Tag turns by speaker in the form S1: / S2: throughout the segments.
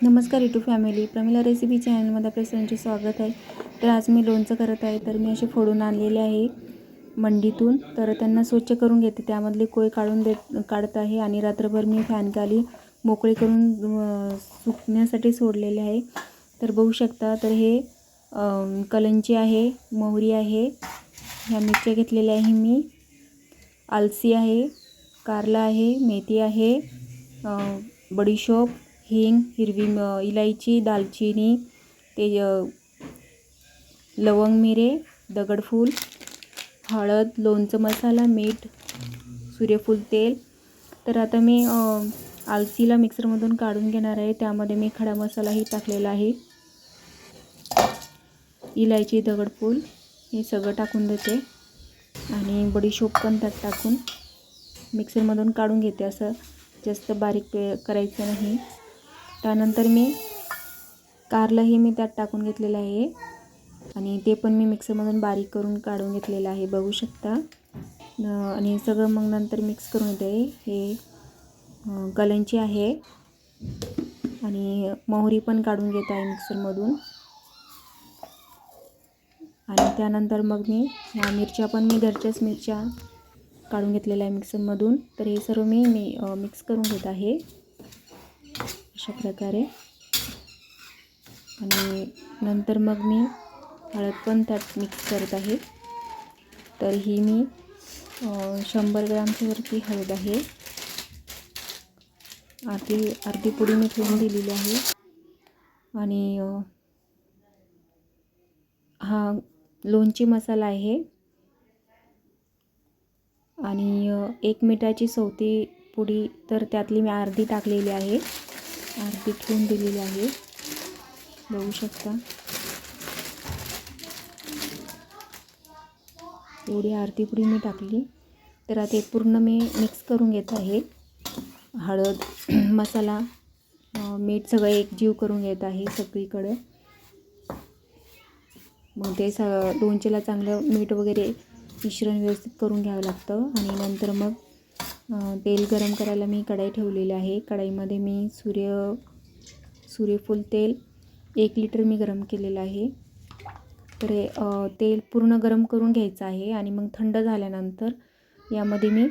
S1: नमस्कार YouTube family, Pramila recipe चॅनलमध्ये आपल्या सर्वांचे स्वागत आहे। तर आज मी लोणचं करत आहे। तर मी असे फोडून आणलेले आहे मंडीतून। तर त्यांना स्वच्छ करून घेते, त्यामधले कोय काढत आहे आणि रात्रभर मी फॅन खाली मोकळे करून सुकण्यासाठी सोडलेले आहे। तर बघू शकता, तर हे कलंजी आहे, मोहरी आहे, ह्या मिरच्या घेतलेल्या आहे मी, आलसी आहे, कारला आहे, मेथी आहे, बडीशोप, हिंग, हिरवी इलायची, दालचिनी, ते लवंग, मिरे, दगडफूल, हळद, लोणचं मसाला, मीठ, सूर्यफूल तेल। तर आता मी आलसीला मिक्सरमधून काढून घेणार आहे। त्यामध्ये मी खडा मसालाही टाकलेला आहे, इलायची, दगडफूल हे सगळं टाकून देते आणि बडीशोप पण त्यात टाकून मिक्सरमधून काढून घेते। असं जास्त बारीक करायचं नाही। त्यानंतर मी कारलंही मी त्यात टाकून घेतलेलं आहे आणि ते पण मी मिक्सरमधून बारीक करून काढून घेतलेलं आहे, बघू शकता। आणि सगळं मग नंतर मिक्स करून घेते। हे कलंजी आहे आणि मोहरी पण काढून घेत आहे मिक्सरमधून। आणि त्यानंतर मग मी ह्या मिरच्या पण मी घरच्याच मिरच्या काढून घेतलेल्या आहे मिक्सरमधून। तर हे सर्व मी मिक्स करून घेत आहे अशा प्रकारे। आणि नंतर मग मी हळद पण त्यात मिक्स करत आहे। तर ही मी 100 ग्रामच्या वरती हळद आहे, अर्धी पुडी मी ठेवून दिलेली आहे। आणि हा लोणची मसाला आहे आणि 1 मिठाची सवती पुडी, तर त्यातली मी अर्धी टाकलेली आहे, अर्धी ठेवून दिलेली आहे, बघू शकता। एवढी अर्धी पुडी मी टाकली। तर आता पूर्ण मी मिक्स करून घेत आहे। हळद, मसाला, मीठ सगळं एकजीव करून घेत आहे सगळीकडे। मग ते लोणचेला चांगलं मीठ वगैरे मिश्रण व्यवस्थित करून घ्यावं लागतं। आणि नंतर मग तेल गरम करायला मी कढई ठेवलेली आहे। कढईमध्ये मी सूर्यफूल तेल 1 लिटर मी गरम केलेलं आहे। तर तेल पूर्ण गरम करून घ्यायचं आहे आणि मग थंड झाल्यानंतर यामध्ये मी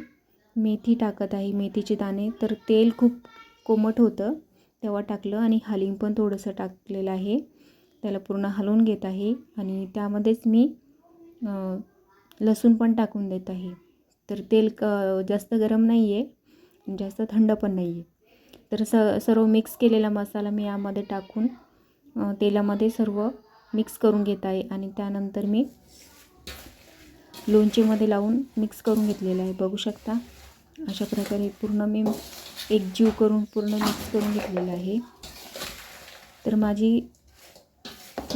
S1: मेथी टाकत आहे, मेथीचे दाणे। तर तेल खूप कोमट होतं तेव्हा टाकलं आणि हालिंग पण थोडंसं टाकलेलं आहे। त्याला पूर्ण हलवून घेत आहे आणि त्यामध्येच मी लसूण पण टाकून देत आहे। तर तेल जास्त गरम नाही आहे, जास्त थंड पण नाही आहे। तर सर्व मिक्स केलेला मसाला मी यामध्ये टाकून तेलामध्ये सर्व मिक्स करून घेत आहे आणि त्यानंतर मी लोणचेमध्ये लावून मिक्स करून घेतलेलं आहे, बघू शकता। अशा प्रकारे पूर्ण मी एकजीव करून पूर्ण मिक्स करून घेतलेलं आहे। तर माझी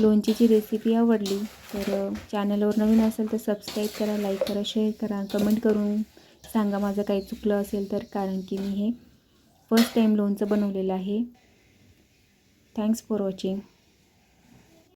S1: लोणचीची रेसिपी आवडली तर चॅनलवर नवीन असेल तर सबस्क्राईब करा, लाईक करा, शेअर करा, कमेंट करून सांगा माझं काही चुकलं असेल तर, कारण की मी हे फर्स्ट टाईम लोणचं बनवलेलं आहे। Thanks for watching.